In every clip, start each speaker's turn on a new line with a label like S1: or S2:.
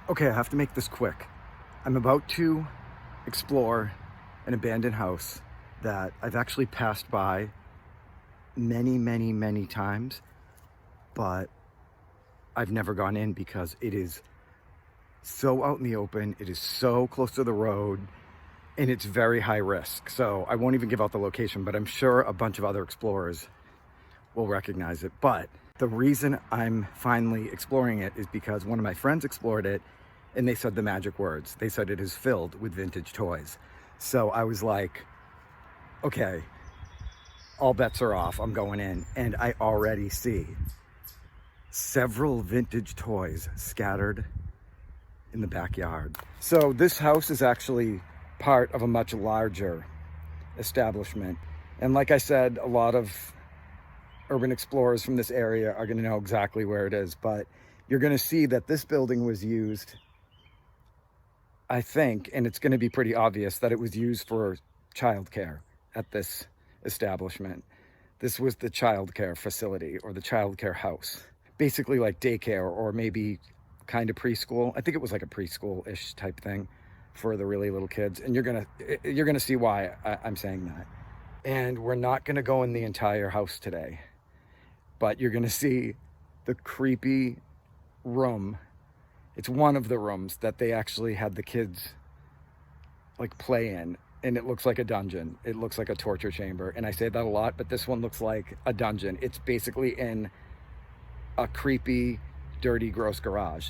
S1: Okay, I have to make this quick. I'm about to explore an abandoned house that I've actually passed by many times, but I've never gone in because it is so out in the open. It is so close to the road and it's very high risk. So I won't even give out the location, but I'm sure a bunch of other explorers will recognize it. But the reason I'm finally exploring it is because one of my friends explored it and they said the magic words. They said it is filled with vintage toys. So I was like, okay, all bets are off. I'm going in. And I already see several vintage toys scattered in the backyard. So this house is actually part of a much larger establishment. And like I said, a lot of urban explorers from this area are going to know exactly where it is, but you're going to see that this building was used, I think, and it's going to be pretty obvious that it was used for childcare at this establishment. This was the childcare facility or the childcare house, basically like daycare or maybe kind of preschool. I think it was like a preschool-ish type thing for the really little kids. And you're gonna see why I'm saying that. And we're not gonna go in the entire house today, but you're gonna see the creepy room. It's one of the rooms that they actually had the kids like play in, and it looks like a dungeon. It looks like a torture chamber. And I say that a lot, but this one looks like a dungeon. It's basically in a creepy, dirty, gross garage.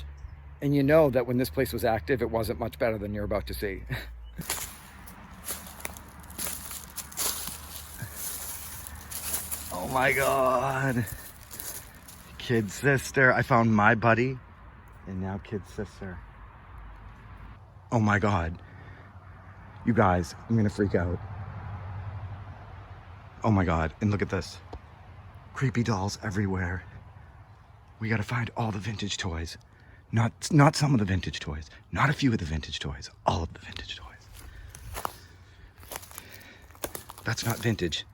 S1: And you know that when this place was active, it wasn't much better than you're about to see. Oh my God. Kid sister. I found my buddy and now kid sister. Oh my God. You guys, I'm gonna freak out. Oh my God, and look at this. Creepy dolls everywhere. We gotta find all the vintage toys. Not some of the vintage toys, not a few of the vintage toys, all of the vintage toys. That's not vintage.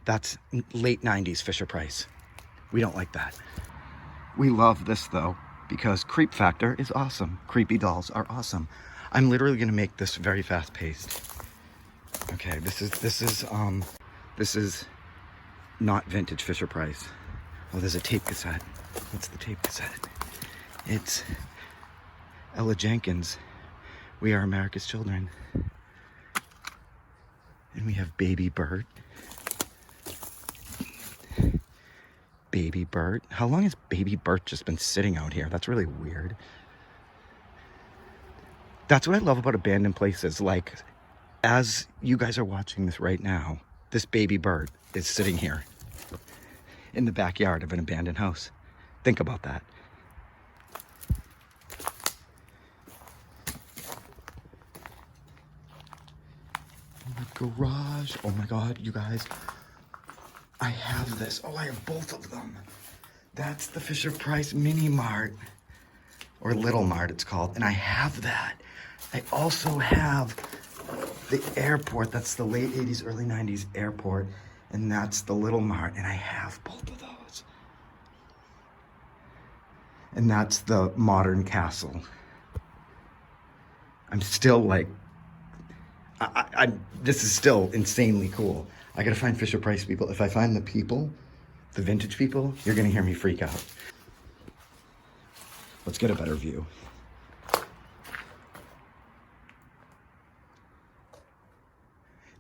S1: That's late 90s Fisher Price. We don't like that. We love this though, because creep factor is awesome. Creepy dolls are awesome. I'm literally gonna make this very fast paced. Okay, this is not vintage Fisher Price. Oh, there's a tape cassette. What's the tape cassette? It's Ella Jenkins, We Are America's Children. And we have Baby Bert. Baby Bert. How long has Baby Bert just been sitting out here? That's really weird. That's what I love about abandoned places. Like, as you guys are watching this right now, this Baby Bert is sitting here in the backyard of an abandoned house. Think about that. The garage. Oh my God, you guys. I have this. Oh, I have both of them. That's the Fisher Price Mini Mart, or Little Mart it's called, and I have that. I also have the airport. That's the late 80s, early 90s airport, and that's the Little Mart, and I have both of those. And that's the modern castle. I'm still like, this is still insanely cool. I gotta find Fisher Price people. If I find the people, the vintage people, you're gonna hear me freak out. Let's get a better view.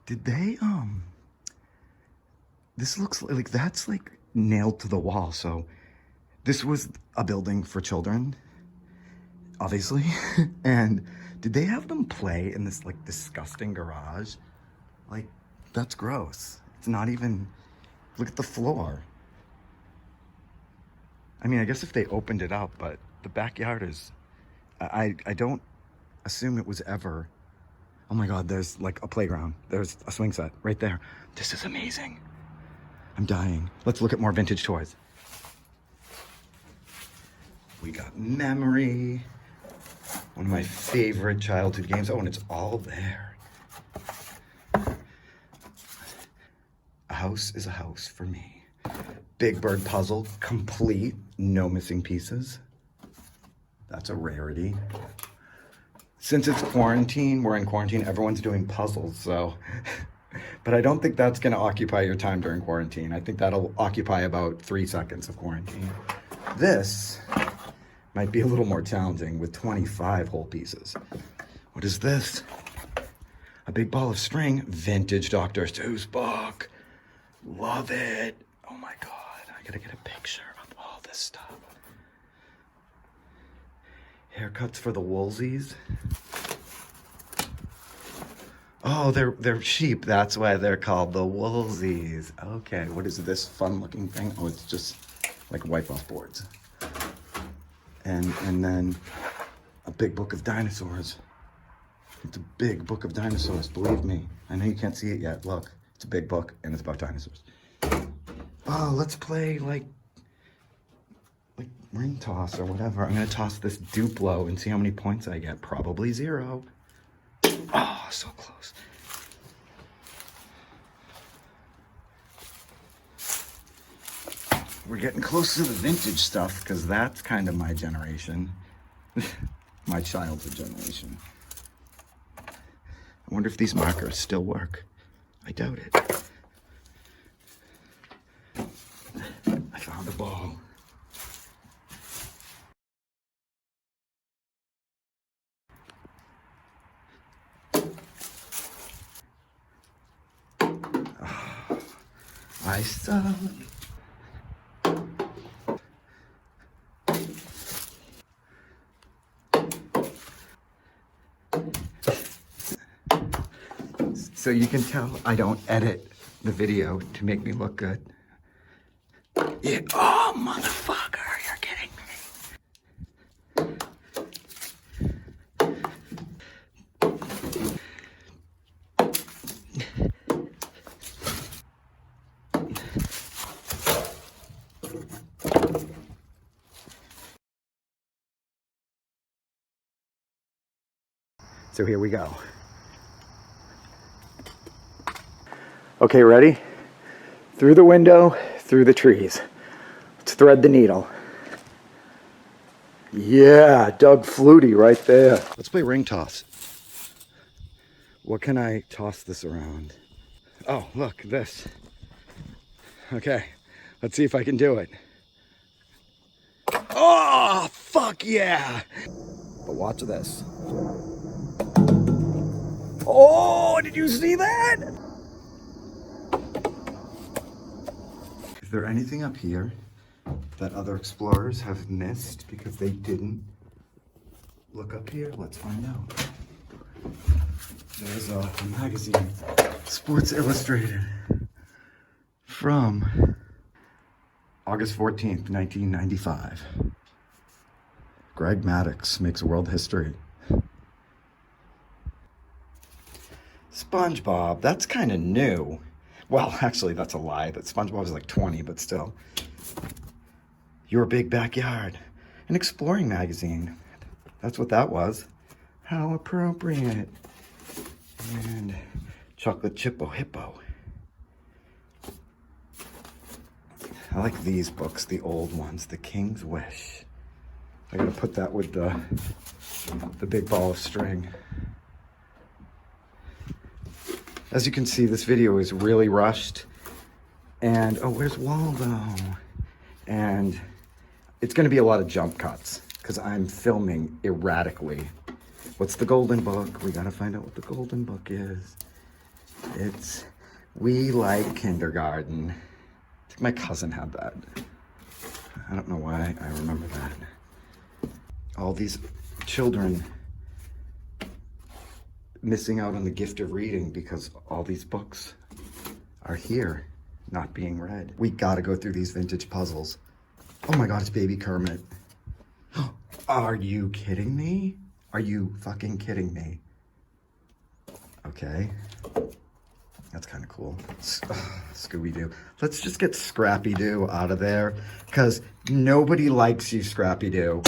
S1: Did they, this looks like, that's like nailed to the wall. So this was a building for children, obviously. And did they have them play in this like disgusting garage? Like, that's gross. It's not even, look at the floor. I mean, I guess if they opened it up, but the backyard is, I don't assume it was ever. Oh my God, there's like a playground. There's a swing set right there. This is amazing. I'm dying. Let's look at more vintage toys. We got Memory, one of my favorite childhood games. Oh, and it's all there. A house is a house for me. Big Bird puzzle, complete, no missing pieces. That's a rarity. Since it's quarantine, we're in quarantine, everyone's doing puzzles, so. But I don't think that's gonna occupy your time during quarantine. I think that'll occupy about 3 seconds of quarantine. This might be a little more challenging with 25 whole pieces. What is this? A big ball of string, vintage Dr. Seuss book. Love it. Oh my God, I gotta get a picture of all this stuff. Haircuts for the Woolsies. Oh, they're sheep. That's why they're called the Woolsies. Okay, what is this fun looking thing? Oh, it's just like wipe off boards. And then a big book of dinosaurs. It's a big book of dinosaurs, believe me. I know you can't see it yet. Look, it's a big book and it's about dinosaurs. Oh, let's play like ring toss or whatever. I'm gonna toss this Duplo and see how many points I get. Probably 0. Oh, so close. We're getting close to the vintage stuff because that's kind of my generation. My childhood generation. I wonder if these markers still work. I doubt it. I found a ball. I saw. So you can tell I don't edit the video to make me look good. Yeah. Oh, motherfucker, you're kidding me. So here we go. Okay, ready? Through the window, through the trees. Let's thread the needle. Yeah, Doug Flutie right there. Let's play ring toss. What can I toss this around? Oh, look, this. Okay, let's see if I can do it. Oh, fuck yeah! But watch this. Oh, did you see that? Is there anything up here that other explorers have missed because they didn't look up here? Let's find out. There's a magazine, Sports Illustrated, from August 14th, 1995. Greg Maddux makes world history. SpongeBob, that's kind of new. Well, actually, that's a lie. That SpongeBob is like 20, but still. Your Big Backyard, an exploring magazine. That's what that was. How appropriate. And Chocolate Chippo Hippo. I like these books, the old ones, The King's Wish. I gotta put that with the big ball of string. As you can see, this video is really rushed. And, oh, where's Waldo? And it's gonna be a lot of jump cuts because I'm filming erratically. What's the golden book? We gotta find out what the golden book is. It's We Like Kindergarten. I think my cousin had that. I don't know why I remember that. All these children missing out on the gift of reading because all these books are here, not being read. We gotta go through these vintage puzzles. Oh my God, it's Baby Kermit. Are you kidding me? Are you fucking kidding me? Okay. That's kind of cool. Scooby-Doo. Let's just get Scrappy-Doo out of there because nobody likes you, Scrappy-Doo.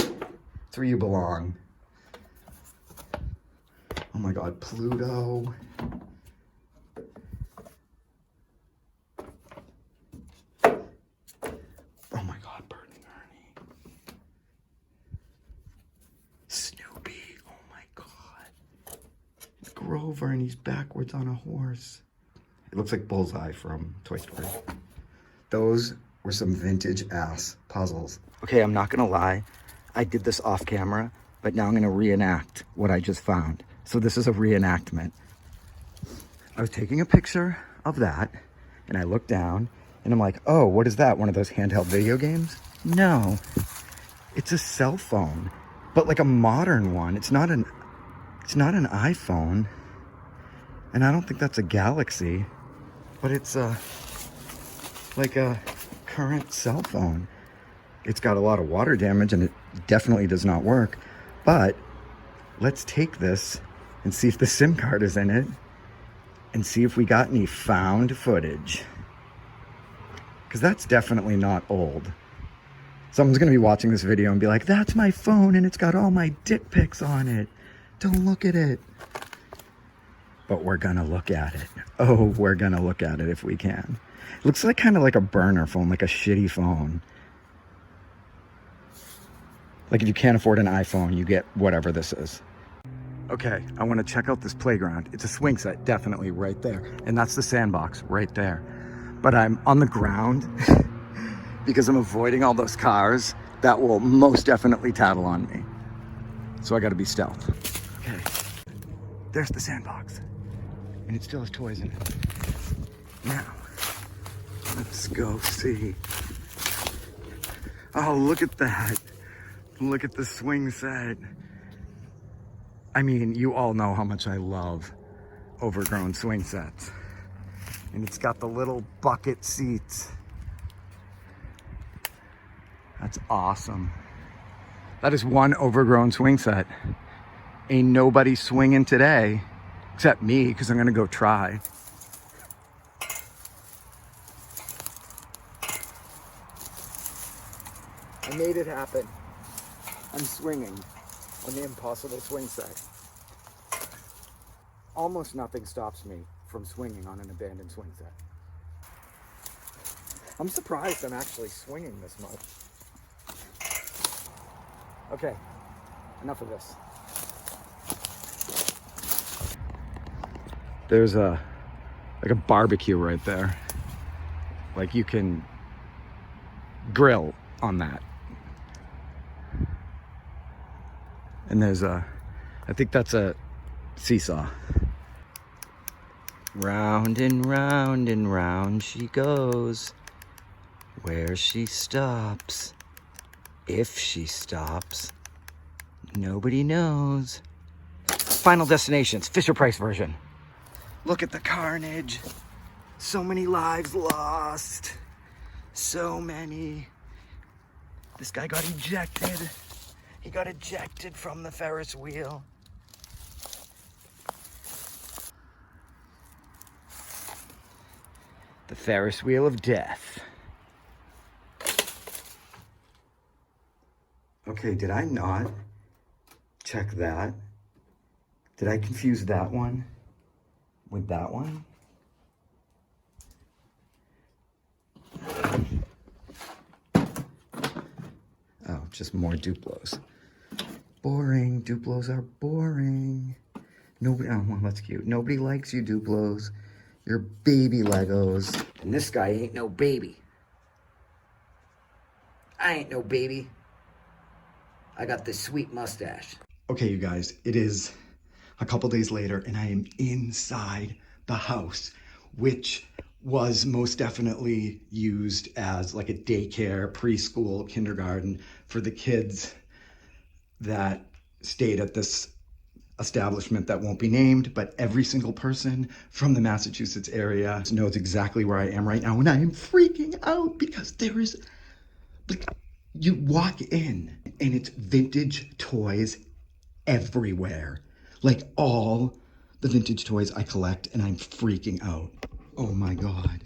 S1: It's where you belong. Oh my God, Pluto. Oh my God, Bert and Ernie. Snoopy, oh my God. Rover and he's backwards on a horse. It looks like Bullseye from Toy Story. Those were some vintage ass puzzles. Okay, I'm not gonna lie. I did this off camera, but now I'm gonna reenact what I just found. So this is a reenactment. I was taking a picture of that and I looked down and I'm like, oh, what is that? One of those handheld video games? No, it's a cell phone, but like a modern one. It's not an iPhone. And I don't think that's a Galaxy, but it's like a current cell phone. It's got a lot of water damage and it definitely does not work. But let's take this and see if the SIM card is in it and see if we got any found footage. Because that's definitely not old. Someone's gonna be watching this video and be like, that's my phone and it's got all my dick pics on it. Don't look at it. But we're gonna look at it. Oh, we're gonna look at it if we can. It looks like kind of like a burner phone, like a shitty phone. Like if you can't afford an iPhone, you get whatever this is. Okay, I wanna check out this playground. It's a swing set, definitely right there. And that's the sandbox right there. But I'm on the ground because I'm avoiding all those cars that will most definitely tattle on me. So I gotta be stealth. Okay, there's the sandbox. And it still has toys in it. Now, let's go see. Oh, look at that. Look at the swing set. I mean, you all know how much I love overgrown swing sets. And it's got the little bucket seats. That's awesome. That is one overgrown swing set. Ain't nobody swinging today, except me, because I'm gonna go try. I made it happen. I'm swinging on the impossible swing set. Almost nothing stops me from swinging on an abandoned swing set. I'm surprised I'm actually swinging this much. Okay, enough of this. There's like a barbecue right there. Like you can grill on that. And there's I think that's a seesaw. Round and round she goes. Where she stops, if she stops, nobody knows. Final Destinations, Fisher-Price version. Look at the carnage. So many lives lost. So many. This guy got ejected. He got ejected from the Ferris wheel. The Ferris wheel of death. Okay, did I not check that? Did I confuse that one with that one? Oh, just more Duplos. Boring. Duplos are boring. Nobody, oh, well, that's cute. Nobody likes you, Duplos. You're baby Legos. And this guy ain't no baby. I ain't no baby. I got this sweet mustache. Okay, you guys, it is a couple days later and I am inside the house, which was most definitely used as like a daycare, preschool, kindergarten for the kids that stayed at this establishment that won't be named, but every single person from the Massachusetts area knows exactly where I am right now, and I am freaking out because there is, like, you walk in and it's vintage toys everywhere. Like all the vintage toys I collect, and I'm freaking out. Oh my God.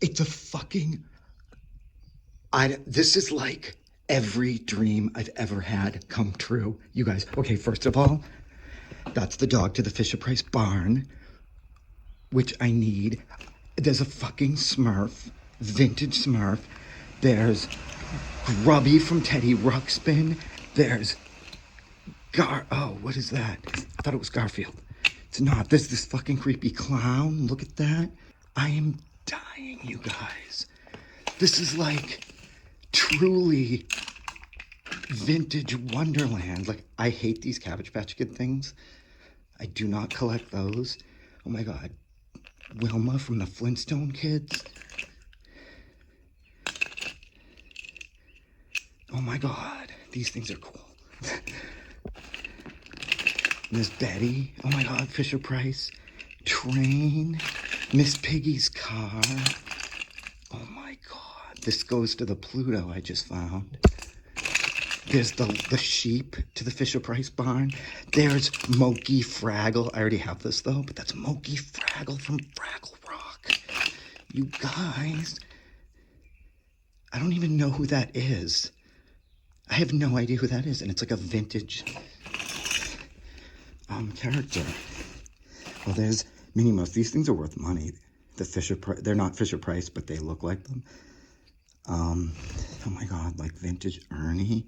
S1: It's a fucking, this is like every dream I've ever had come true. You guys, okay, first of all, that's the dog to the Fisher-Price barn, which I need. There's a fucking Smurf, vintage Smurf. There's Grubby from Teddy Ruxpin. There's oh, what is that? I thought it was Garfield. It's not. There's this fucking creepy clown. Look at that. I am dying, you guys. This is like truly vintage wonderland. Like, I hate these Cabbage Patch Kid things. I do not collect those. Oh my God. Wilma from the Flintstone Kids. Oh my God. These things are cool. Miss Betty. Oh my God. Fisher Price. Train. Miss Piggy's car. Oh my God. This goes to the Pluto I just found. There's the sheep to the Fisher Price barn. There's Moki Fraggle. I already have this though, but that's Moki Fraggle from Fraggle Rock. You guys, I don't even know who that is. I have no idea who that is, and it's like a vintage character. Well, there's Minnie Mouse. These things are worth money. They're not Fisher Price, but they look like them. Oh my God, like vintage Ernie.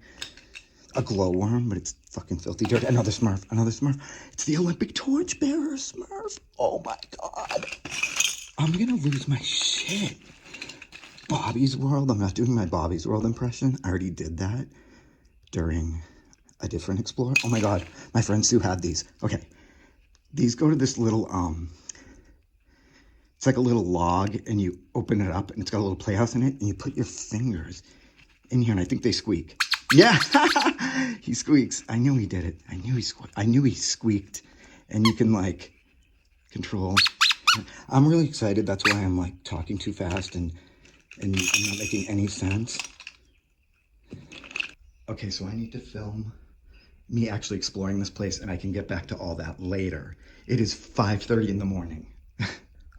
S1: A glowworm, but it's fucking filthy dirt. Another Smurf. It's the Olympic torchbearer Smurf. Oh my God. I'm gonna lose my shit. Bobby's World. I'm not doing my Bobby's World impression. I already did that during a different Explorer. Oh my God, my friend Sue had these. Okay, these go to this little, it's like a little log, and you open it up, and it's got a little playhouse in it, and you put your fingers in here, and I think they squeak. Yeah, he squeaks. I knew he did it. I knew he squeaked, and you can like control. I'm really excited. That's why I'm like talking too fast and not making any sense. Okay, so I need to film me actually exploring this place, and I can get back to all that later. It is 5:30 in the morning.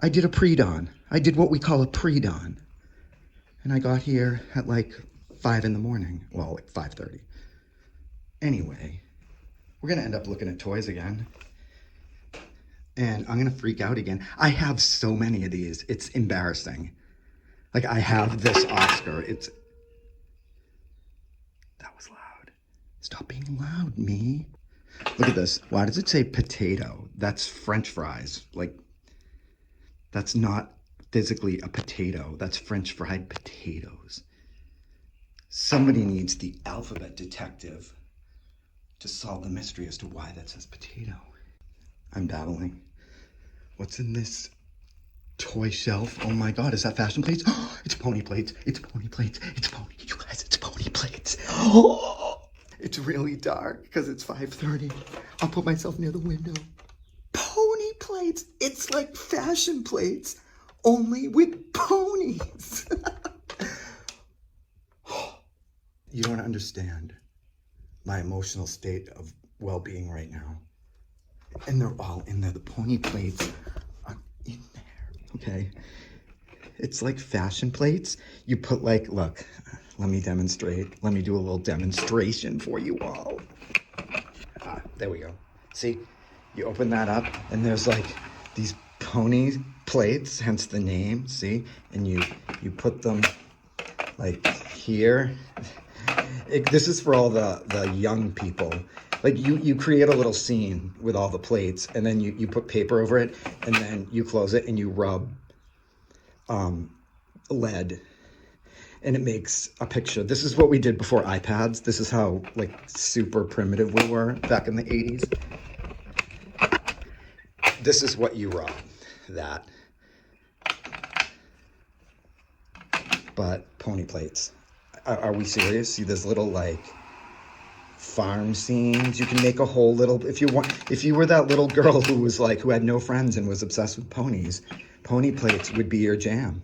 S1: I did a pre-dawn. I did what we call a pre-dawn. And I got here at like 5 in the morning. Well, like 5:30. Anyway, we're gonna end up looking at toys again. And I'm gonna freak out again. I have so many of these. It's embarrassing. Like, I have this Oscar. That was loud. Stop being loud, me. Look at this. Why does it say potato? That's French fries. Like, that's not physically a potato. That's French fried potatoes. Somebody needs the alphabet detective to solve the mystery as to why that says potato. I'm babbling. What's in this toy shelf? Oh my God, is that fashion plates? Oh, it's pony plates. It's pony plates. It's pony. You guys, it's pony plates. Oh, it's really dark because it's 5:30. I'll put myself near the window. Pony plates. It's like fashion plates, only with ponies. You don't understand my emotional state of well-being right now. And they're all in there. The pony plates are in there, okay? It's like fashion plates. You put like, look, let me demonstrate. Let me do a little demonstration for you all. There we go. See, you open that up and there's like these pony plates, hence the name, see? And you put them like here. This is for all the young people. Like, you create a little scene with all the plates, and then you put paper over it, and then you close it and you rub lead, and it makes a picture. This is what we did before iPads. This is how like super primitive we were back in the 80s. This is what you rub, that. But pony plates. Are we serious? See, there's little like farm scenes. You can make a whole little, if you were that little girl who had no friends and was obsessed with ponies, pony plates would be your jam.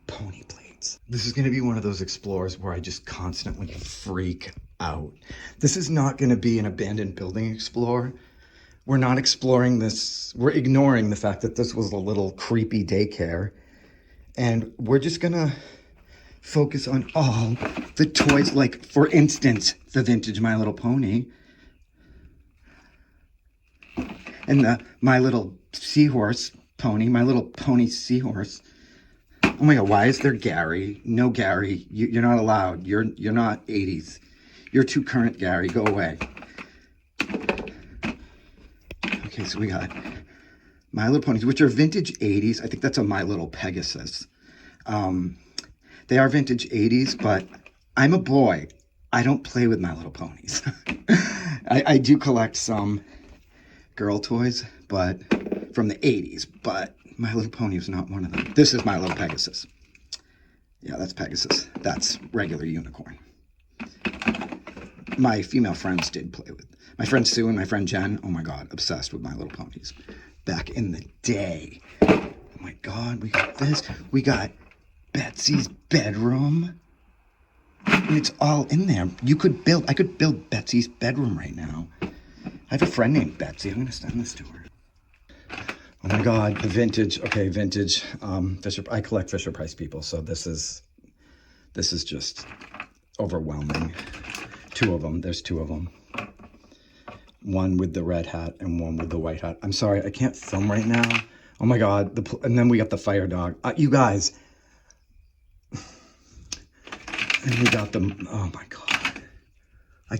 S1: Pony plates. This is going to be one of those explorers where I just constantly freak out. This is not going to be an abandoned building explore. We're not exploring this. We're ignoring the fact that this was a little creepy daycare. And we're just going to focus on all the toys, like, for instance, the vintage My Little Pony. And the My Little Seahorse Pony, My Little Pony Seahorse. Oh my God, why is there Gary? No, Gary, you're not allowed. You're not 80s. You're too current, Gary. Go away. Okay, so we got My Little Ponies, which are vintage 80s. I think that's a My Little Pegasus. They are vintage 80s, but I'm a boy. I don't play with My Little Ponies. I do collect some girl toys, but from the 80s, but My Little Pony was not one of them. This is My Little Pegasus. Yeah, that's Pegasus. That's regular unicorn. My female friends did play with. My friend Sue and my friend Jen, oh my God, obsessed with My Little Ponies. Back in the day. Oh my God, we got this. We got Betsy's bedroom. And it's all in there. I could build Betsy's bedroom right now. I have a friend named Betsy. I'm gonna send this to her. Oh my God, the vintage, okay, vintage, I collect Fisher-Price people, so this is just overwhelming. Two of them, there's two of them. One with the red hat and one with the white hat. I'm sorry, I can't film right now. Oh my God, and then we got the fire dog. You guys. And we got them, oh my God. I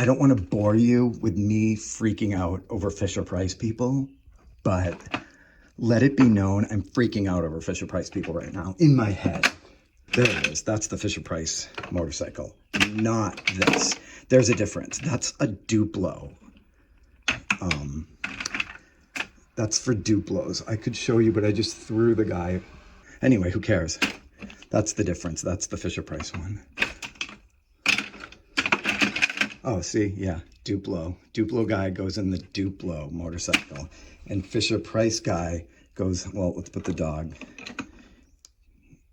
S1: don't want to bore you with me freaking out over Fisher-Price people, but let it be known I'm freaking out over Fisher-Price people right now in my head. There it is. That's the Fisher-Price motorcycle, not this. There's a difference. That's a Duplo. That's for Duplos. I could show you, but I just threw the guy. Anyway, who cares? That's the difference. That's the Fisher-Price one. Oh, see, yeah, Duplo. Duplo guy goes in the Duplo motorcycle. And Fisher-Price guy goes, well, let's put the dog,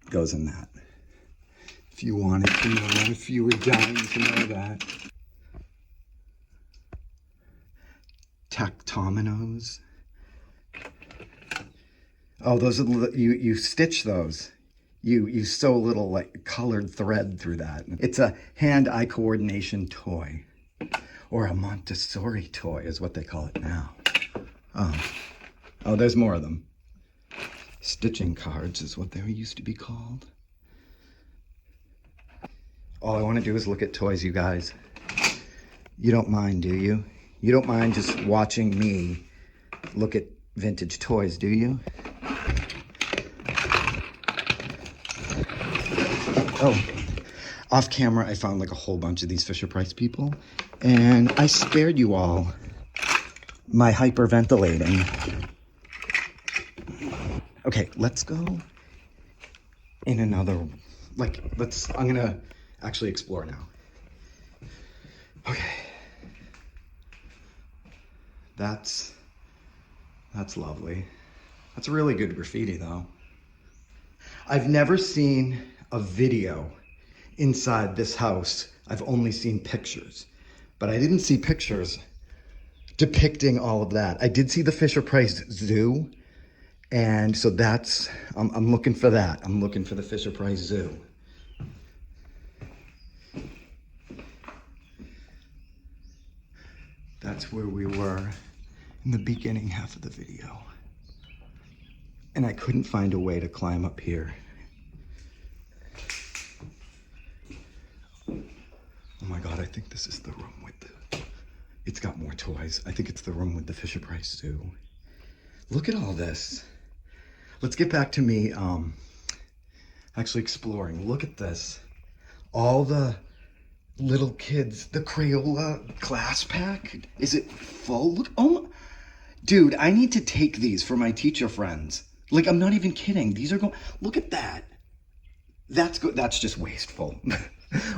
S1: goes in that. If you wanted to know, if you were dying to know that. Tactominos. Oh, those are, you stitch those. You sew a little like colored thread through that. It's a hand-eye coordination toy, or a Montessori toy is what they call it now. Oh, there's more of them. Stitching cards is what they used to be called. All I want to do is look at toys, you guys. You don't mind, do you? You don't mind just watching me look at vintage toys, do you? Oh, off camera, I found like a whole bunch of these Fisher-Price people, and I spared you all my hyperventilating. Okay, let's go in another, I'm gonna actually explore now. Okay. That's lovely. That's really good graffiti though. I've never seen a video inside this house. I've only seen pictures, but I didn't see pictures depicting all of that. I did see the Fisher-Price Zoo, and so that's, I'm looking for that. I'm looking for the Fisher-Price Zoo. That's where we were in the beginning half of the video. And I couldn't find a way to climb up here. Oh my God, I think this is the room with it's got more toys. I think it's the room with the Fisher-Price Zoo. Look at all this. Let's get back to me actually exploring. Look at this. All the little kids, the Crayola class pack. Is it full? Look, oh, dude, I need to take these for my teacher friends. Like, I'm not even kidding. These are going, look at that. That's good. That's just wasteful.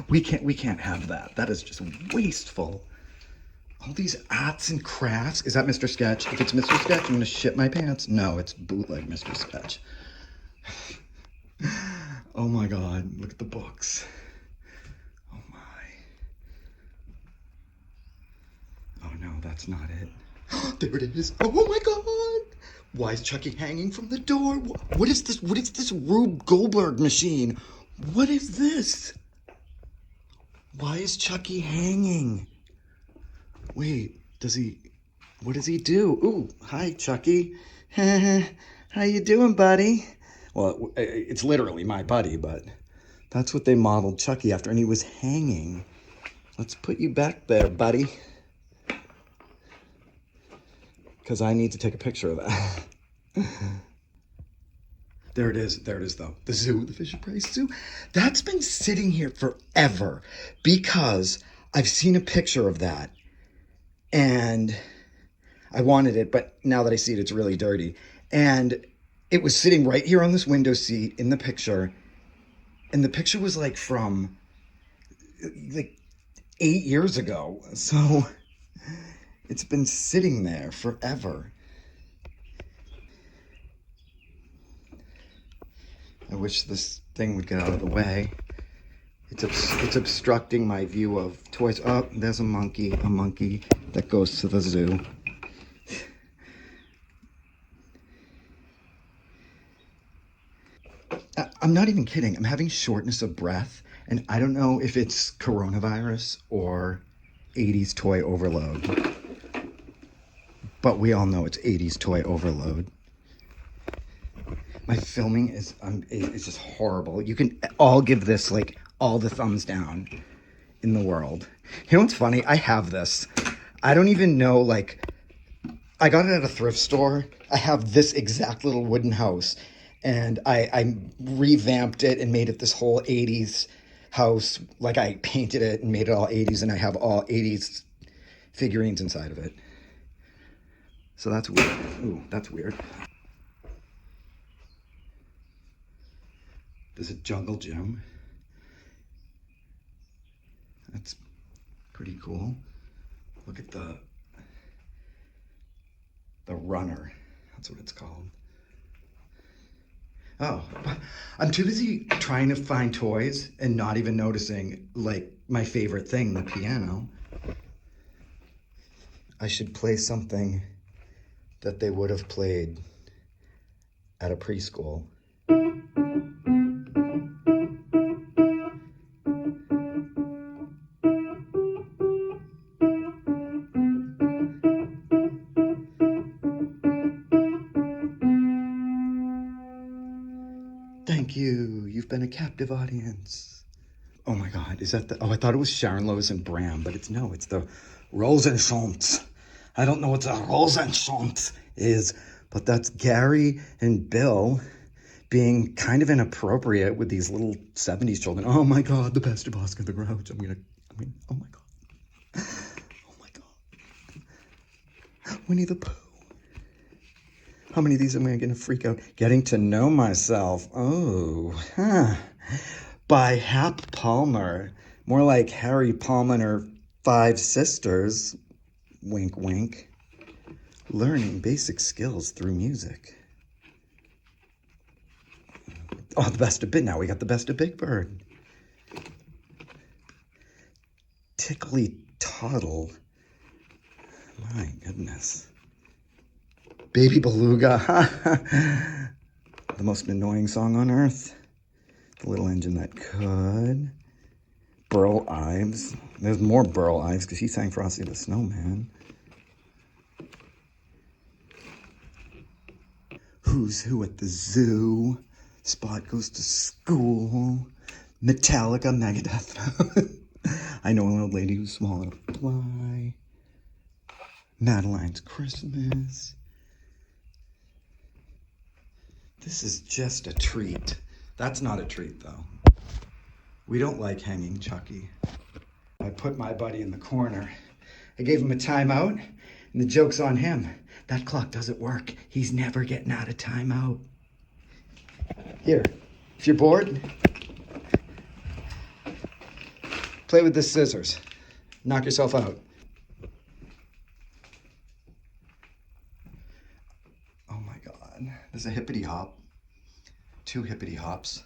S1: We can't have that. That is just wasteful. All these arts and crafts. Is that Mr. Sketch? If it's Mr. Sketch, I'm gonna shit my pants. No, it's bootleg Mr. Sketch. Oh my God, look at the books. Oh my. Oh no, that's not it. There it is. Oh my God. Why is Chucky hanging from the door? What is this? What is this Rube Goldberg machine? What is this? Why is Chucky hanging? Wait, what does he do? Ooh, hi, Chucky. How you doing, buddy? Well, it's literally my buddy, but that's what they modeled Chucky after, and he was hanging. Let's put you back there, buddy. because I need to take a picture of that. There it is. There it is, though. The zoo, the Fisher-Price Zoo. That's been sitting here forever because I've seen a picture of that and I wanted it, but now that I see it, it's really dirty. And it was sitting right here on this window seat in the picture. And the picture was like from like 8 years ago. So it's been sitting there forever. I wish this thing would get out of the way. It's obstructing my view of toys. Oh, there's a monkey that goes to the zoo. I'm not even kidding. I'm having shortness of breath, and I don't know if it's coronavirus or 80s toy overload. But we all know it's 80s toy overload. My filming is just horrible. You can all give this like all the thumbs down in the world. You know what's funny? I have this. I don't even know, like, I got it at a thrift store. I have this exact little wooden house, and I revamped it and made it this whole 80s house. Like, I painted it and made it all 80s, and I have all 80s figurines inside of it. So that's weird. Ooh, that's weird. There's a jungle gym. That's pretty cool. Look at the runner. That's what it's called. Oh, I'm too busy trying to find toys and not even noticing, like, my favorite thing, the piano. I should play something that they would have played at a preschool. Thank you. You've been a captive audience. Oh my God, is that the... Oh, I thought it was Sharon Lois and Bram, but it's the Rosenschantz. I don't know what the Rosenschantz is, but that's Gary and Bill being kind of inappropriate with these little 70s children. Oh my God, the best of Oscar the Grouch. Oh my God. Oh my God. Winnie the Pooh. How many of these am I going to freak out? Getting to Know Myself. Oh, huh. By Hap Palmer. More like Harry Palmer and her 5 sisters. Wink, wink. Learning basic skills through music. Oh, the best of Big. Now we got the best of Big Bird. Tickly Toddle. My goodness. Baby Beluga. The most annoying song on earth. The Little Engine That Could. Burl Ives. There's more Burl Ives because he sang Frosty the Snowman. Who's Who at the Zoo. Spot Goes to School. Metallica, Megadeth. I Know an Old Lady Who's Small Enough to Fly. Madeline's Christmas. This is just a treat. That's not a treat, though. We don't like hanging Chucky. I put my buddy in the corner. I gave him a timeout, and the joke's on him. That clock doesn't work. He's never getting out of timeout. Here, if you're bored, play with the scissors. Knock yourself out. Oh my God. There's a hippity hop. 2 hippity hops.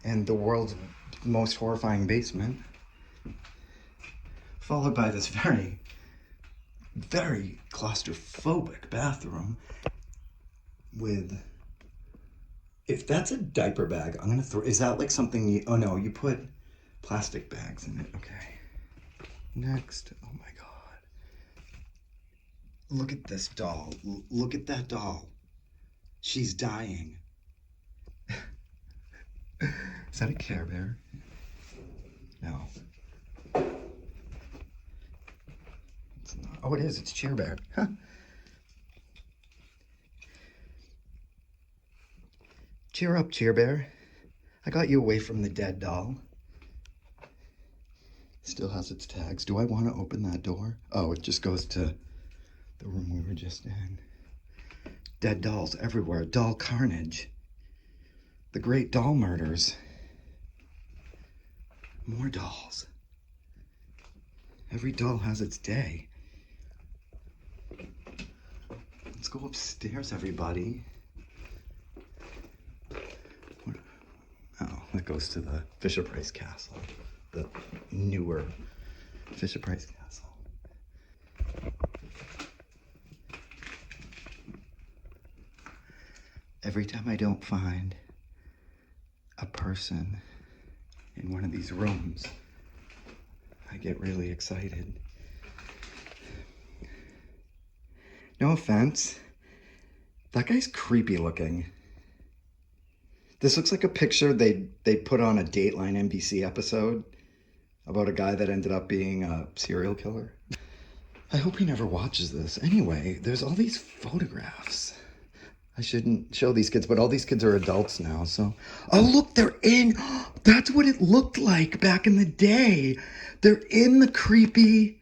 S1: And the world's most horrifying basement. Followed by this very, very claustrophobic bathroom with... If that's a diaper bag, I'm gonna throw... Is that like something you... Oh no, you put plastic bags in it. Okay. Next. Oh my God. Look at this doll. Look at that doll. She's dying. Is that a Care Bear? No. It's not. Oh, it is. It's Cheer Bear. Huh. Cheer up, Cheer Bear. I got you away from the dead doll. Still has its tags. Do I want to open that door? Oh, it just goes to the room we were just in. Dead dolls everywhere. Doll carnage. The great doll murders. More dolls. Every doll has its day. Let's go upstairs, everybody. Oh, that goes to the Fisher-Price Castle. The newer Fisher-Price Castle. Every time I don't find a person in one of these rooms, I get really excited. No offense, that guy's creepy looking. This looks like a picture they put on a Dateline NBC episode about a guy that ended up being a serial killer. I hope he never watches this. Anyway, there's all these photographs. I shouldn't show these kids, but all these kids are adults now, so... Oh, look, they're in... That's what it looked like back in the day. They're in the creepy,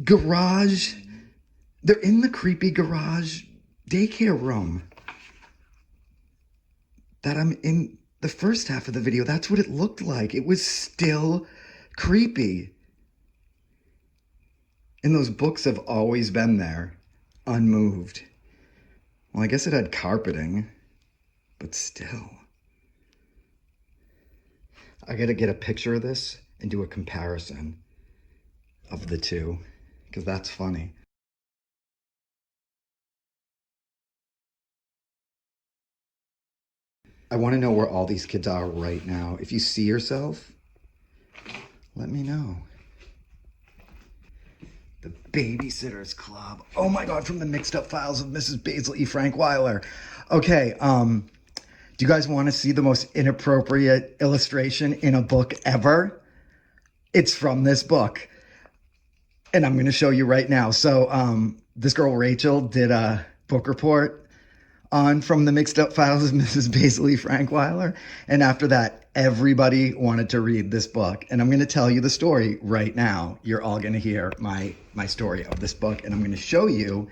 S1: garage... They're in the creepy garage daycare room that I'm in the first half of the video. That's what it looked like. It was still creepy. And those books have always been there, unmoved. Well, I guess it had carpeting, but still. I gotta get a picture of this and do a comparison of the two, because that's funny. I want to know where all these kids are right now. If you see yourself, let me know. The Babysitters Club. Oh my God, from the Mixed Up Files of Mrs. Basil E. Frank Weiler. Okay, do you guys want to see the most inappropriate illustration in a book ever? It's from this book. And I'm going to show you right now. So this girl, Rachel, did a book report on From the Mixed Up Files of Mrs. Basil E. Frank Weiler. And after that, everybody wanted to read this book. And I'm going to tell you the story right now. You're all going to hear my story of this book. And I'm going to show you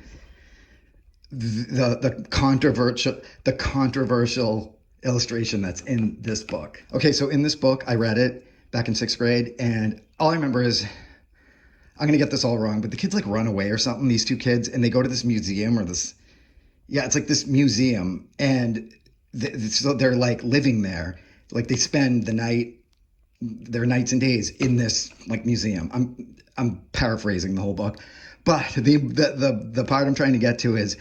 S1: the controversial illustration that's in this book. Okay, so in this book, I read it back in 6th grade. And all I remember is, I'm going to get this all wrong, but the kids like run away or something, these two kids, and they go to this museum or this... Yeah, it's like this museum, and so they're like living there. Like they spend the night, their nights and days in this like museum. I'm paraphrasing the whole book, but the part I'm trying to get to is,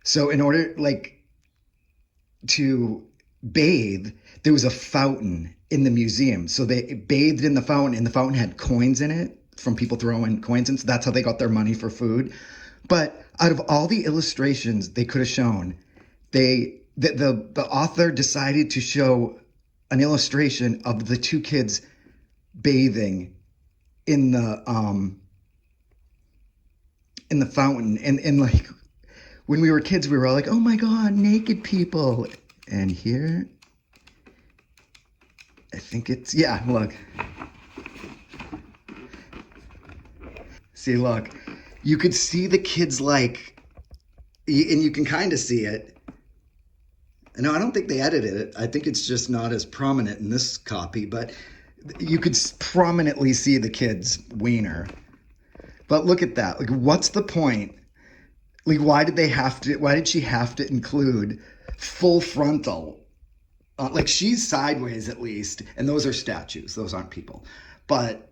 S1: so in order like to bathe, there was a fountain in the museum. So they bathed in the fountain, and the fountain had coins in it from people throwing coins in. So that's how they got their money for food. But out of all the illustrations they could have shown, the author decided to show an illustration of the two kids bathing in the fountain. And like when we were kids, we were all like, oh my God, naked people. And here, I think it's, yeah, look. See, look. You could see the kids like, and you can kind of see it. No, I don't think they edited it. I think it's just not as prominent in this copy, but you could prominently see the kids' wiener. But look at that. Like, what's the point? Like, why did she have to include full frontal? Like, she's sideways at least, and those are statues. Those aren't people. But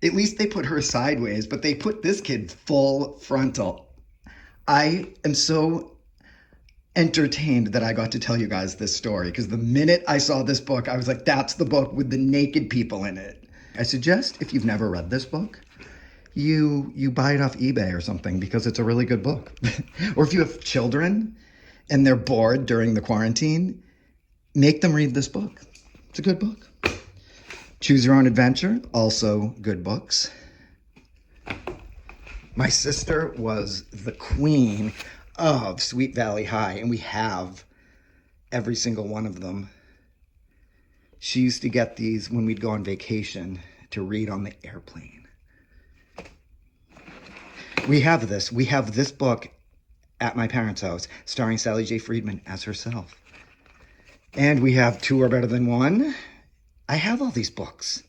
S1: at least they put her sideways, but they put this kid full frontal. I am so entertained that I got to tell you guys this story, because the minute I saw this book, I was like, that's the book with the naked people in it. I suggest, if you've never read this book, you buy it off eBay or something, because it's a really good book. Or if you have children and they're bored during the quarantine, make them read this book. It's a good book. Choose Your Own Adventure, also good books. My sister was the queen of Sweet Valley High, and we have every single one of them. She used to get these when we'd go on vacation to read on the airplane. We have this. We have this book at my parents' house, starring Sally J. Friedman as herself. And we have Two Are Better Than One. I have all these books.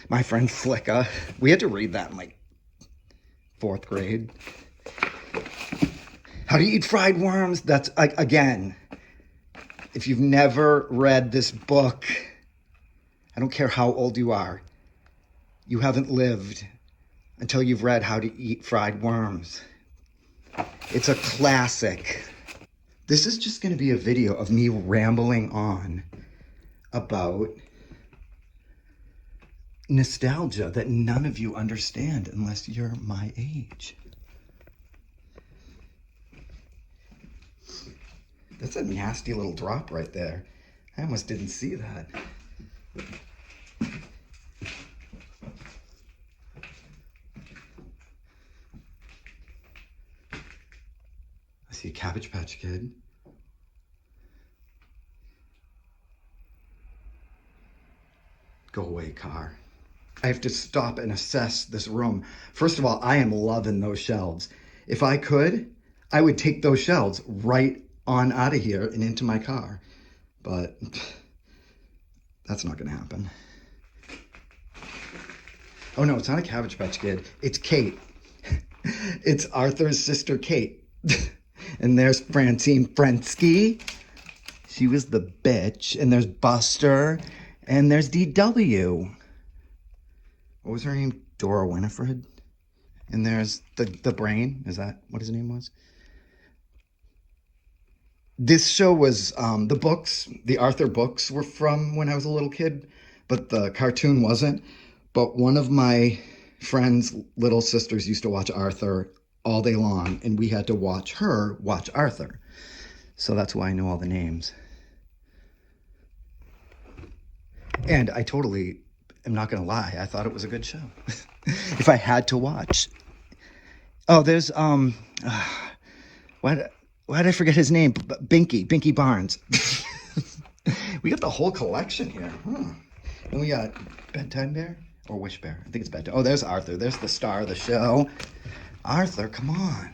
S1: My friend Flicka, we had to read that in like 4th grade. How to Eat Fried Worms. That's, again, if you've never read this book, I don't care how old you are, you haven't lived until you've read How to Eat Fried Worms. It's a classic. This is just going to be a video of me rambling on about nostalgia that none of you understand unless you're my age. That's a nasty little drop right there. I almost didn't see that. I see a Cabbage Patch Kid. Go away, car. I have to stop and assess this room. First of all, I am loving those shelves. If I could, I would take those shelves right on out of here and into my car. But that's not gonna happen. Oh no, it's not a Cabbage Patch Kid. It's Kate. It's Arthur's sister, Kate. And there's Francine Frensky. She was the bitch. And there's Buster. And there's DW. What was her name? Dora Winifred. And there's the brain. Is that what his name was? This show was, the books, the Arthur books were from when I was a little kid, but the cartoon wasn't. But one of my friend's little sisters used to watch Arthur all day long, and we had to watch her watch Arthur. So that's why I know all the names. And I totally am not going to lie. I thought it was a good show. If I had to watch. Oh, there's, why did I forget his name? Binky Barnes. We got the whole collection here. And we got Bedtime Bear or Wish Bear. I think it's Bedtime. Oh, there's Arthur. There's the star of the show. Arthur, come on.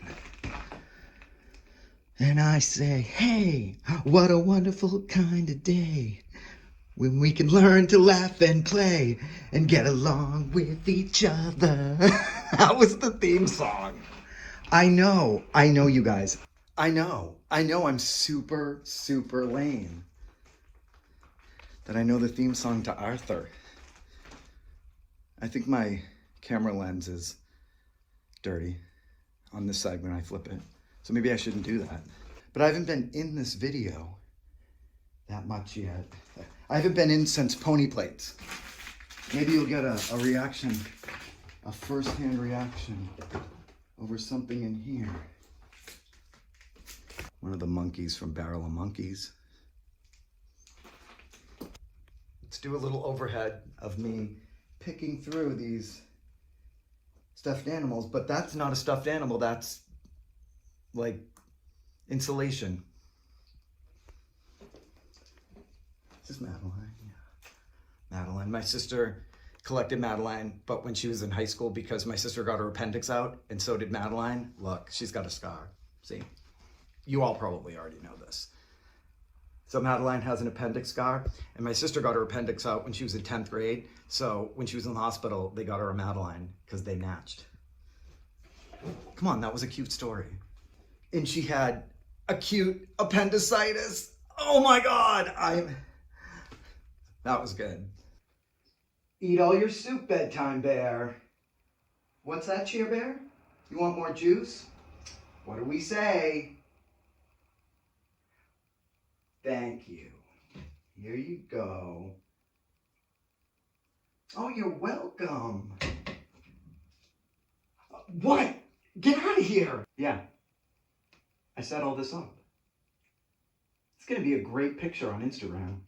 S1: And I say, hey, what a wonderful kind of day when we can learn to laugh and play and get along with each other. That was the theme song. I know, you guys. I know I'm super lame. That I know the theme song to Arthur. I think my camera lens is dirty on this side when I flip it. So maybe I shouldn't do that. But I haven't been in this video that much yet. I haven't been in since Pony Plates. Maybe you'll get a reaction, a first-hand reaction over something in here. One of the monkeys from Barrel of Monkeys. Let's do a little overhead of me picking through these stuffed animals, but that's not a stuffed animal, that's like insulation. Is this Madeline? Yeah. Madeline. My sister collected Madeline, but when she was in high school, because my sister got her appendix out, and so did Madeline, look, she's got a scar. See? You all probably already know this. So Madeline has an appendix scar, and my sister got her appendix out when she was in 10th grade. So when she was in the hospital, they got her a Madeline because they matched. Come on, that was a cute story. And she had acute appendicitis. Oh my God, that was good. Eat all your soup, Bedtime Bear. What's that, Cheer Bear? You want more juice? What do we say? Thank you. Here you go. Oh, you're welcome. What? Get out of here. Yeah. I set all this up. It's going to be a great picture on Instagram.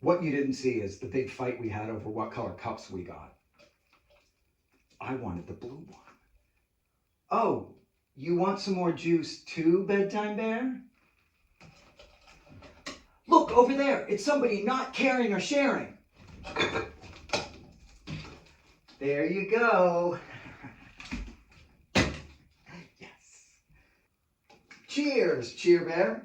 S1: What you didn't see is the big fight we had over what color cups we got. I wanted the blue one. Oh, you want some more juice too, Bedtime Bear? Look, over there. It's somebody not caring or sharing. There you go. Yes. Cheers, Cheer Bear.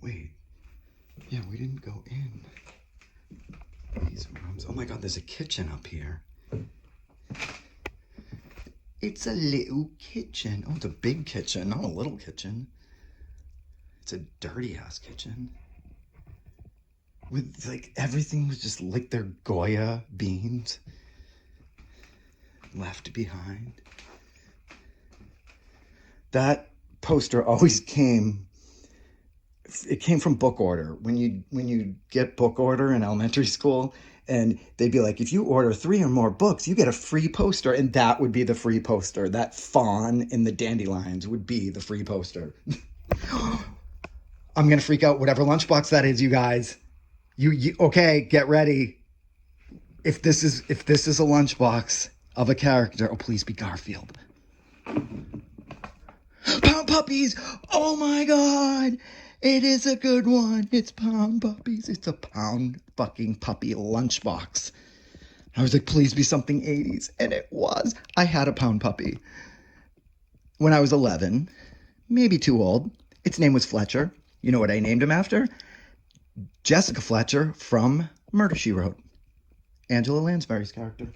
S1: Wait. Yeah, we didn't go in these rooms. Oh my God, there's a kitchen up here. It's a little kitchen. Oh, it's a big kitchen, not a little kitchen. It's a dirty ass kitchen. With like everything was just like their Goya beans left behind. That poster always came. It came from book order. When you get book order in elementary school, and they'd be like, if you order 3 or more books, you get a free poster, and that would be the free poster. That fawn in the dandelions would be the free poster. I'm gonna freak out. Whatever lunchbox that is, you guys. You okay? Get ready. If this is a lunchbox of a character, oh please be Garfield. Pound Puppies! Oh my God! It is a good one. It's Pound Puppies. It's a Pound fucking Puppy lunchbox. I was like, please be something 80s. And it was. I had a Pound Puppy when I was 11, maybe too old. Its name was Fletcher. You know what I named him after? Jessica Fletcher from Murder, She Wrote. Angela Lansbury's character.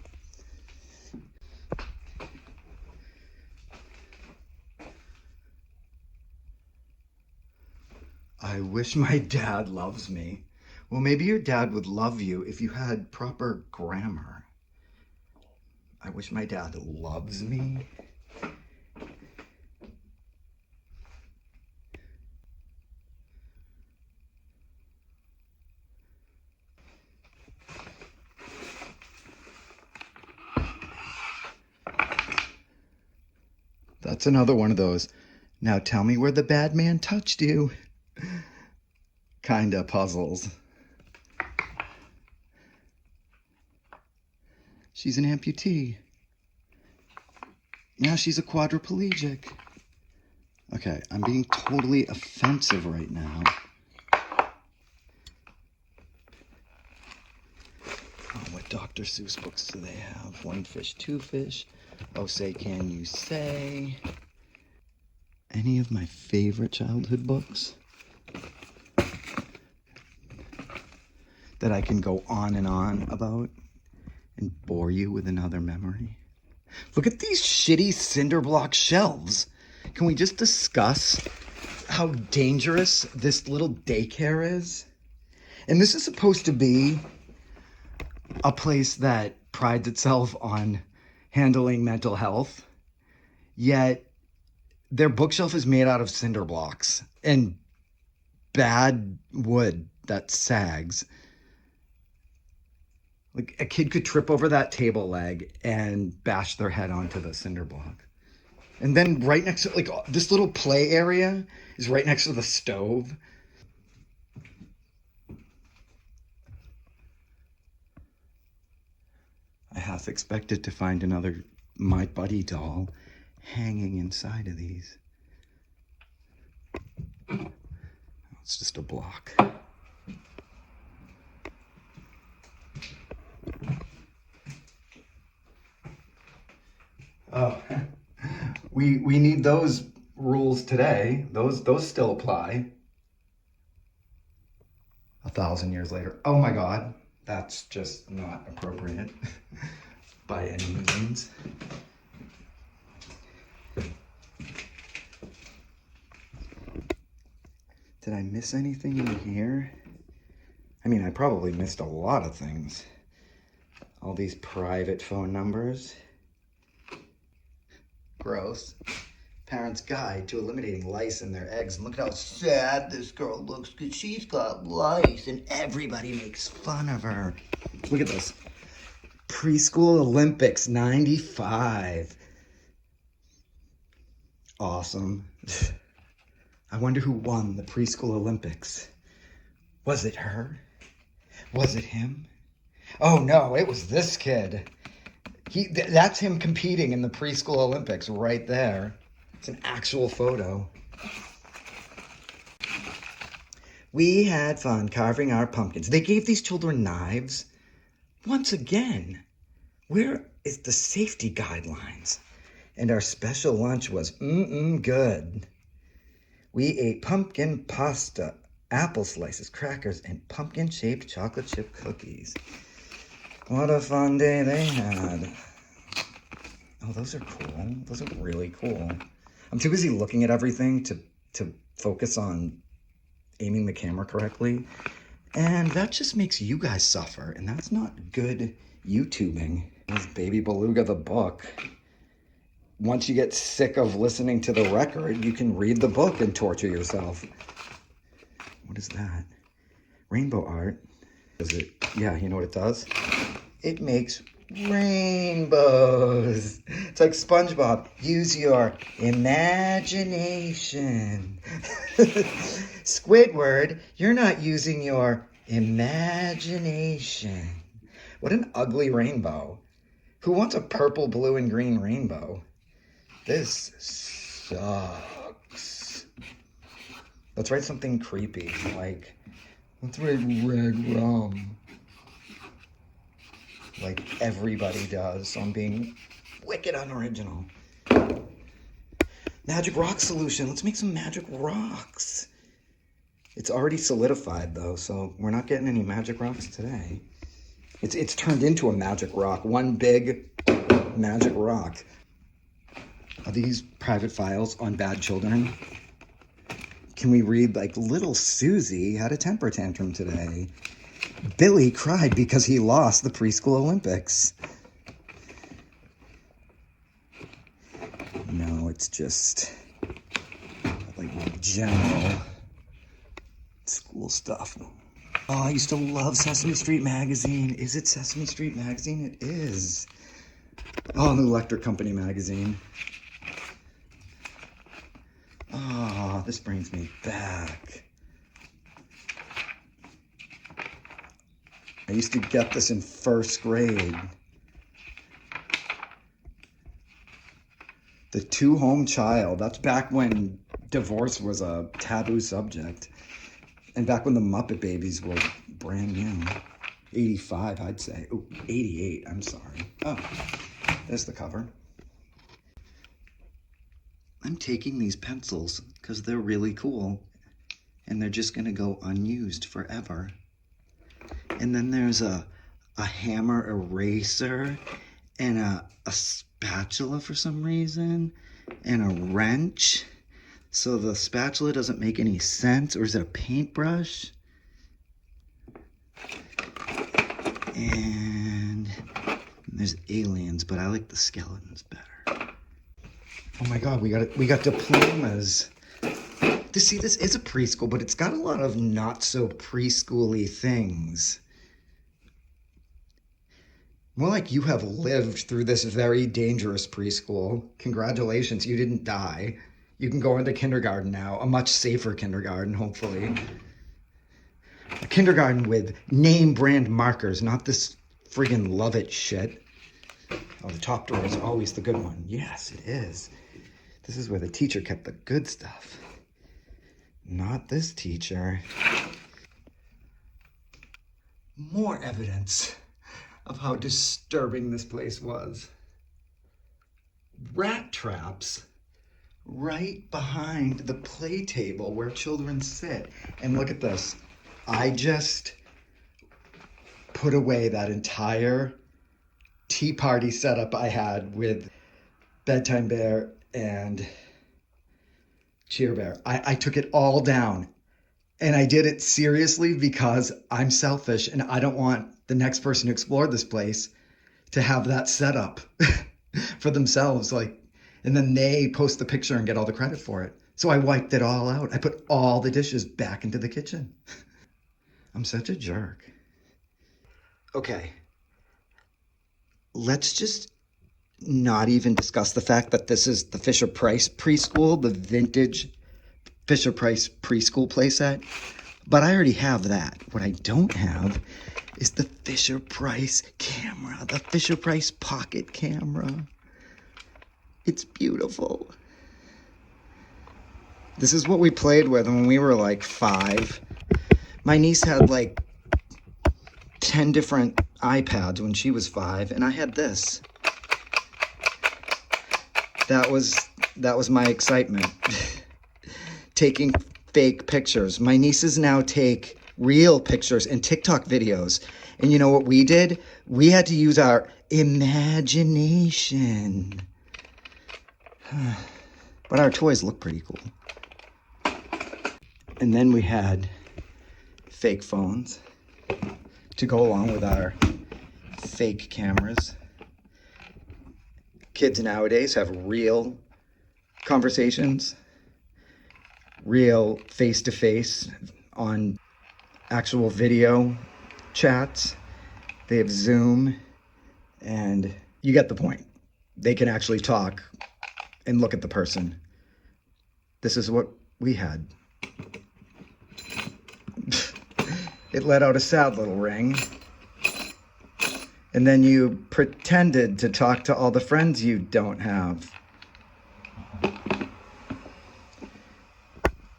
S1: I wish my dad loves me. Well, maybe your dad would love you if you had proper grammar. I wish my dad loves me. That's another one of those. Now tell me where the bad man touched you. Kinda puzzles. She's an amputee. Now she's a quadriplegic. Okay, I'm being totally offensive right now. Oh, what Dr. Seuss books do they have? One Fish, Two Fish. Oh, Say Can You Say. Any of my favorite childhood books that I can go on and on about and bore you with another memory. Look at these shitty cinder block shelves. Can we just discuss how dangerous this little daycare is? And this is supposed to be a place that prides itself on handling mental health, yet their bookshelf is made out of cinder blocks and bad wood that sags. Like a kid could trip over that table leg and bash their head onto the cinder block. And then right next to, like, this little play area is right next to the stove. I half expected to find another My Buddy doll hanging inside of these. It's just a block. Oh, we need those rules today. Those still apply. 1,000 years later. Oh my God, that's just not appropriate by any means. Did I miss anything in here? I mean, I probably missed a lot of things. All these private phone numbers. Gross. Parents' Guide to Eliminating Lice in Their Eggs. And look at how sad this girl looks because she's got lice and everybody makes fun of her. Look at this. Preschool Olympics 95. Awesome. I wonder who won the preschool Olympics. Was it her? Was it him? Oh no, it was this kid. That's him competing in the preschool Olympics right there. It's an actual photo. We had fun carving our pumpkins. They gave these children knives. Once again, where is the safety guidelines? And our special lunch was good. We ate pumpkin pasta, apple slices, crackers, and pumpkin-shaped chocolate chip cookies. What a fun day they had. Oh, those are cool. Those are really cool. I'm too busy looking at everything to focus on aiming the camera correctly. And that just makes you guys suffer. And that's not good YouTubing. This Baby Beluga the book. Once you get sick of listening to the record, you can read the book and torture yourself. What is that? Rainbow art. Does it? Yeah, you know what it does? It makes rainbows. It's like SpongeBob. Use your imagination. Squidward, you're not using your imagination. What an ugly rainbow. Who wants a purple, blue, and green rainbow? This sucks. Let's write something creepy, like, let's write red rum. Like everybody does, so I'm being wicked unoriginal. Magic rock solution. Let's make some magic rocks. It's already solidified though, so we're not getting any magic rocks today. It's turned into a magic rock. One big magic rock. Are these private files on bad children? Can we read like little Susie had a temper tantrum today? Billy cried because he lost the preschool Olympics. No, it's just like general school stuff. Oh, I used to love Sesame Street magazine. Is it Sesame Street magazine? It is. Oh, the Electric Company magazine. Oh, this brings me back. I used to get this in first grade. The two-home child. That's back when divorce was a taboo subject. And back when the Muppet Babies were brand new. 85, I'd say. Oh, 88, I'm sorry. Oh, there's the cover. I'm taking these pencils because they're really cool. And they're just going to go unused forever. And then there's a hammer eraser and a spatula for some reason and a wrench. So the spatula doesn't make any sense. Or is it a paintbrush? And there's aliens, but I like the skeletons better. Oh my God, we got diplomas. This is a preschool, but it's got a lot of not so preschooly things. More like you have lived through this very dangerous preschool. Congratulations, you didn't die. You can go into kindergarten now, a much safer kindergarten, hopefully. A kindergarten with name brand markers, not this friggin' love it shit. Oh, the top drawer is always the good one. Yes, it is. This is where the teacher kept the good stuff. Not this teacher. More evidence of how disturbing this place was. Rat traps right behind the play table where children sit. And look at this. I just put away that entire tea party setup I had with Bedtime Bear and Cheer Bear. I took it all down. And I did it seriously because I'm selfish and I don't want the next person who explored this place to have that set up for themselves. And then they post the picture and get all the credit for it. So I wiped it all out. I put all the dishes back into the kitchen. I'm such a jerk. Okay. Let's just not even discuss the fact that this is the Fisher-Price preschool, the vintage
S2: Fisher-Price preschool playset, but I already have that. What I don't have is the Fisher-Price camera, the Fisher-Price pocket camera. It's beautiful. This is what we played with when we were like 5. My niece had like 10 different iPads when she was 5, and I had this. That was my excitement. Taking fake pictures. My nieces now take real pictures and TikTok videos. And you know what we did? We had to use our imagination. But our toys look pretty cool. And then we had fake phones to go along with our fake cameras. Kids nowadays have real conversations, real face-to-face on actual video chats. They have Zoom, and you get the point. They can actually talk and look at the person. This is what we had. It let out a sad little ring. And then you pretended to talk to all the friends you don't have.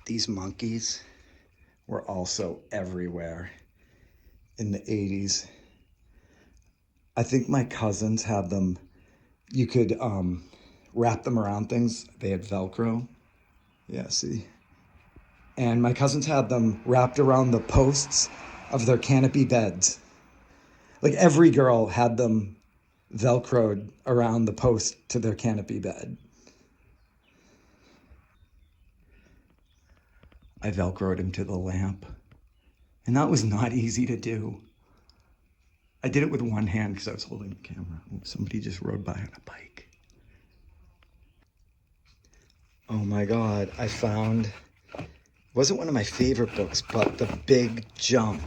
S2: These monkeys were also everywhere in the 80s. I think my cousins had them. You could wrap them around things. They had Velcro. Yeah, see? And my cousins had them wrapped around the posts of their canopy beds. Like every girl had them Velcroed around the post to their canopy bed. I Velcroed him to the lamp. And that was not easy to do. I did it with one hand because I was holding the camera. Oops, somebody just rode by on a bike. Oh my God, I found, it wasn't one of my favorite books, but The Big Jump.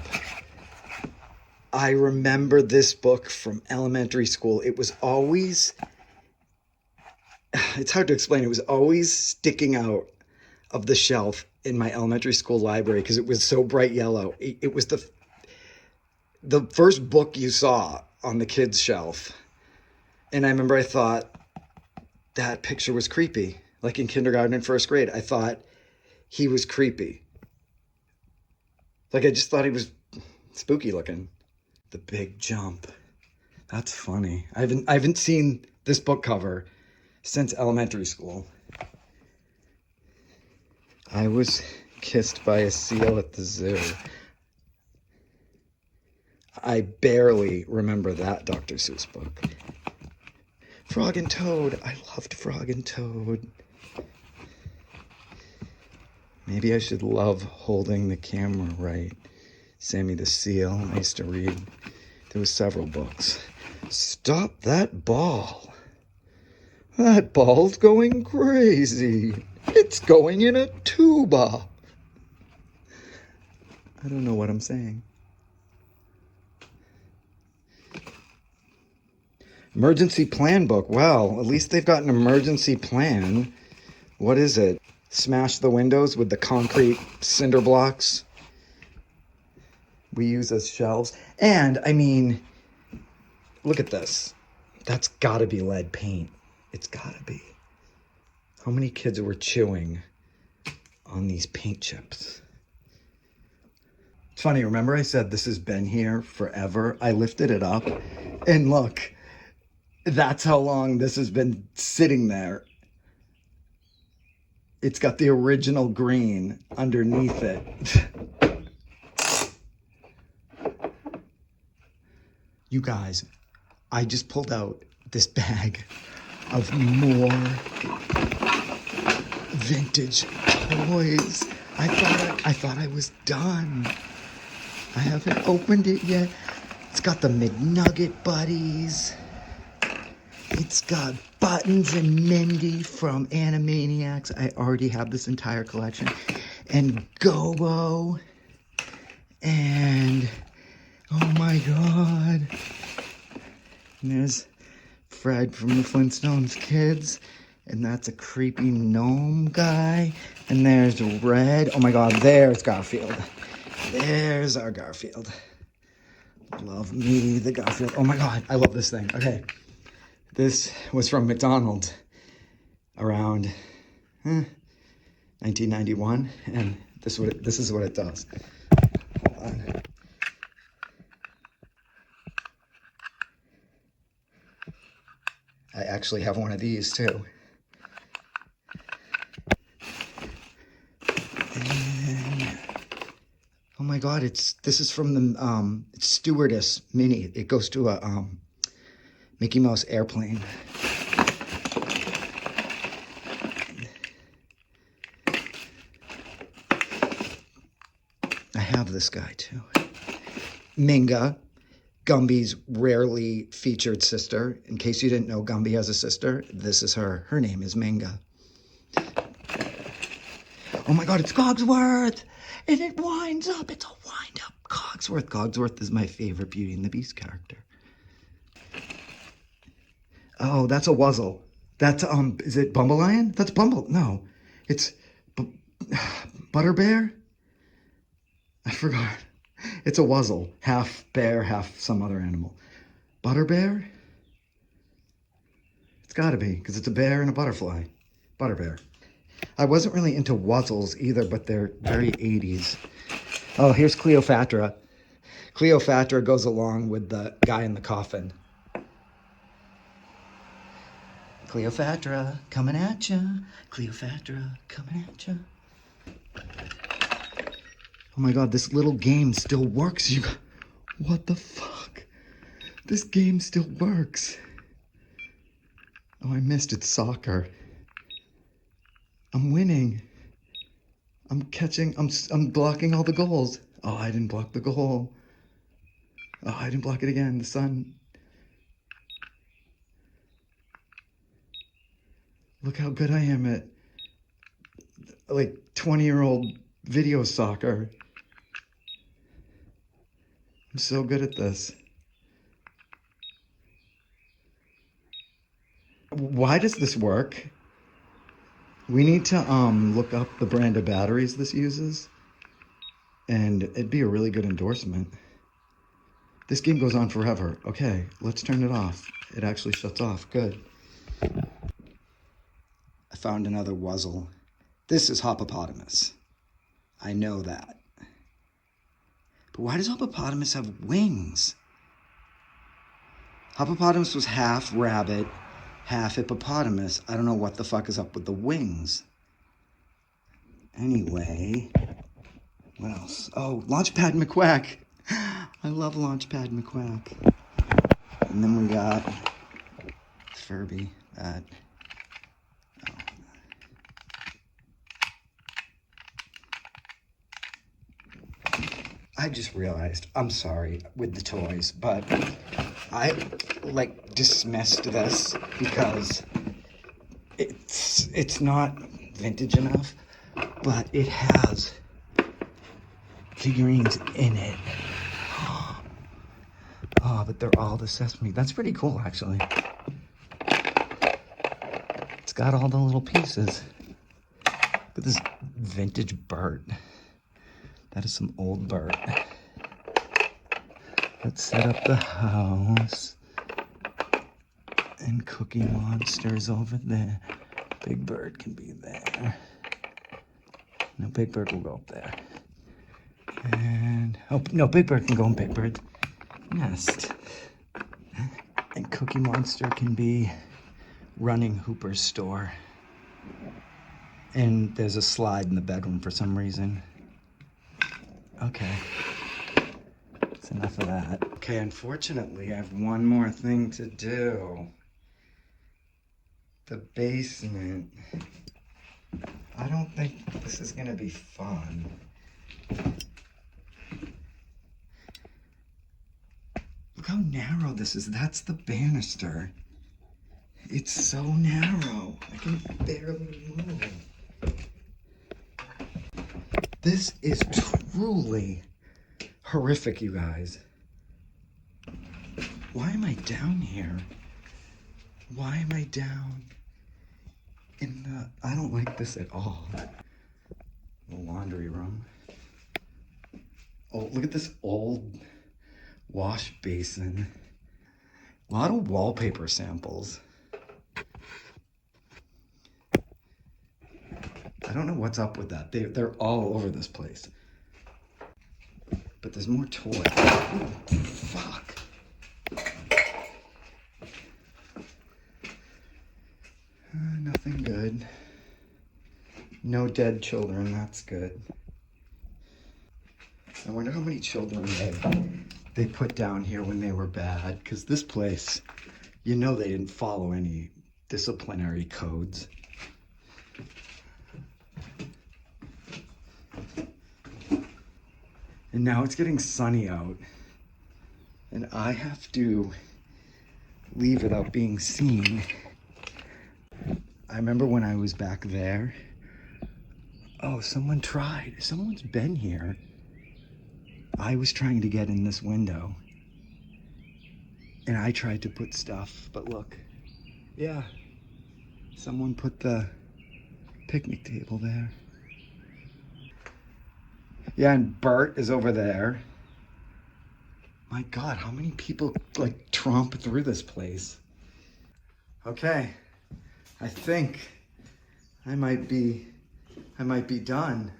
S2: I remember this book from elementary school. It was always, it's hard to explain, it was always sticking out of the shelf in my elementary school library because it was so bright yellow. It was the first book you saw on the kids' shelf. And I remember I thought that picture was creepy. Like in kindergarten and first grade, I thought he was creepy. Like I just thought he was spooky looking. The Big Jump. That's funny. I haven't seen this book cover since elementary school. I was kissed by a seal at the zoo. I barely remember that Dr. Seuss book. Frog and Toad. I loved Frog and Toad. Maybe I should love holding the camera right. Sammy the Seal. I used to read. There was several books. Stop that ball. That ball's going crazy. It's going in a tuba. I don't know what I'm saying. Emergency plan book. Well, at least they've got an emergency plan. What is it? Smash the windows with the concrete cinder blocks we use as shelves. And, I mean, look at this. That's gotta be lead paint. It's gotta be. How many kids were chewing on these paint chips? It's funny, remember I said this has been here forever? I lifted it up, and look, that's how long this has been sitting there. It's got the original green underneath it. You guys, I just pulled out this bag of more vintage toys. I thought I was done. I haven't opened it yet. It's got the McNugget buddies. It's got Buttons and Mindy from Animaniacs. I already have this entire collection. And Go-Go. And, oh my God. And there's Fred from the Flintstones Kids. And that's a creepy gnome guy. And there's Red. Oh my God, there's Garfield. There's our Garfield. Love me the Garfield. Oh my God, I love this thing. Okay, this was from McDonald's around 1991, and this is what it does. Hold on. I actually have one of these too. And, oh my God, this is from the it's Stewardess Mini. It goes to a Mickey Mouse airplane. I have this guy too. Minga, Gumby's rarely featured sister. In case you didn't know, Gumby has a sister. This is her. Her name is Minga. Oh my God, it's Cogsworth! And it winds up. It's a wind up. Cogsworth. Cogsworth is my favorite Beauty and the Beast character. Oh, that's a Wuzzle. That's, is it Bumbleion? That's Bumble. No, it's Butterbear? I forgot. It's a Wuzzle. Half bear, half some other animal. Butterbear? It's gotta be, because it's a bear and a butterfly. Butterbear. I wasn't really into Wuzzles either, but they're very 80s. Oh, here's Cleopatra. Cleopatra goes along with the guy in the coffin. Cleopatra, coming at ya. Cleopatra, coming at ya. Oh my God, this little game still works. What the fuck? This game still works. Oh, I missed it. Soccer. I'm winning. I'm catching. I'm blocking all the goals. Oh, I didn't block the goal. Oh, I didn't block it again. The sun. Look how good I am at like 20-year-old video soccer. I'm so good at this. Why does this work? We need to look up the brand of batteries this uses, and it'd be a really good endorsement. This game goes on forever. Okay, let's turn it off. It actually shuts off. Good. I found another Wuzzle. This is Hoppopotamus. I know that. But why does Hoppopotamus have wings? Hoppopotamus was half rabbit, half hippopotamus. I don't know what the fuck is up with the wings. Anyway, what else? Oh, Launchpad McQuack. I love Launchpad McQuack. And then we got Furby. That. Oh. I just realized, I'm sorry with the toys, but I like dismissed this because it's not vintage enough, but it has figurines in it. Oh, but they're all the Sesame. That's pretty cool, actually. It's got all the little pieces. Look at this vintage Bert. That is some old Bert. Let's set up the house. And Cookie Monster's over there. Big Bird can be there. No, Big Bird will go up there. And, oh, no, Big Bird can go in Big Bird's nest. And Cookie Monster can be running Hooper's store. And there's a slide in the bedroom for some reason. Okay. That's enough of that. Okay, unfortunately, I have one more thing to do. The basement. I don't think this is gonna be fun. Look how narrow this is. That's the banister. It's so narrow. I can barely move. This is truly horrific, you guys. Why am I down here? Why am I down I don't like this at all. The laundry room. Oh, look at this old wash basin. A lot of wallpaper samples. I don't know what's up with that. They're all over this place. But there's more toys. Ooh, fuck. Nothing good. No dead children, that's good. I wonder how many children they put down here when they were bad, because this place, you know, they didn't follow any disciplinary codes. And now it's getting sunny out, and I have to leave without being seen. I remember when I was back there. Oh, someone tried. Someone's been here. I was trying to get in this window. And I tried to put stuff, but look. Yeah. Someone put the picnic table there. Yeah, and Bert is over there. My God, how many people like tromp through this place? Okay. I think I might be done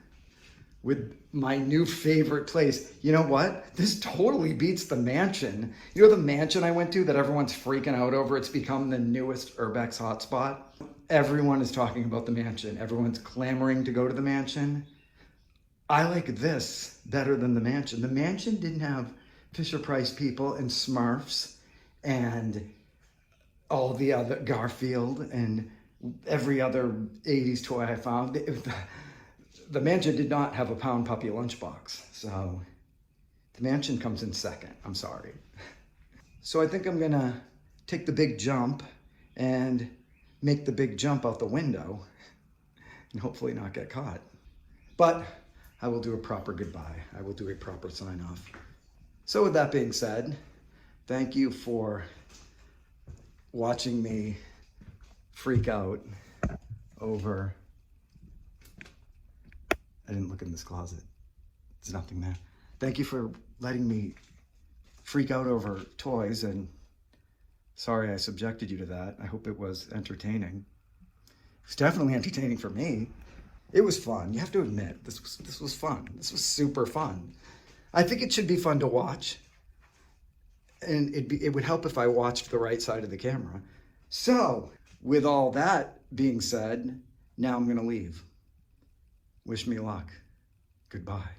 S2: with my new favorite place. You know what? This totally beats the mansion. You know the mansion I went to that everyone's freaking out over? It's become the newest Urbex hotspot. Everyone is talking about the mansion. Everyone's clamoring to go to the mansion. I like this better than the mansion. The mansion didn't have Fisher-Price people and Smurfs and all the other Garfield and every other 80s toy I found. The mansion did not have a Pound Puppy lunchbox, so the mansion comes in second. I'm sorry. So I think I'm gonna take the big jump and make the big jump out the window and hopefully not get caught. But I will do a proper goodbye. I will do a proper sign off. So with that being said, thank you for watching me freak out over, I didn't look in this closet. There's nothing there. Thank you for letting me freak out over toys, and sorry I subjected you to that. I hope it was entertaining. It was definitely entertaining for me. It was fun. You have to admit, this was fun. This was super fun. I think it should be fun to watch. And it would help if I watched the right side of the camera. So, with all that being said, now I'm gonna leave. Wish me luck. Goodbye.